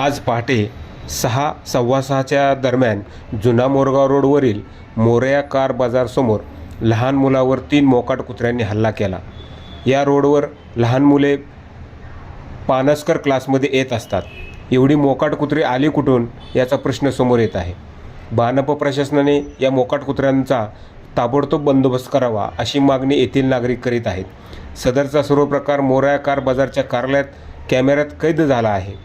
आज पहाटे 6:15च्या दरम्यान जुना मोरगाव रोडवरील मोरया कार बाजारसमोर लहान मुलावर 3 मोकाट कुत्र्यांनी हल्ला केला. या रोडवर लहान मुले पानसकर क्लासमध्ये येत असतात. एवढी मोकाट कुत्रे आली कुठून याचा प्रश्न समोर येत आहे. बानप प्रशासनाने या मोकाट कुत्र्यांचा ताबडतोब बंदोबस्त करावा अशी मागणी येथील नागरिक करीत आहेत. सदरचा सर्व प्रकार मोरया कार बाजारच्या कार्यालयात कॅमेऱ्यात कैद झाला आहे.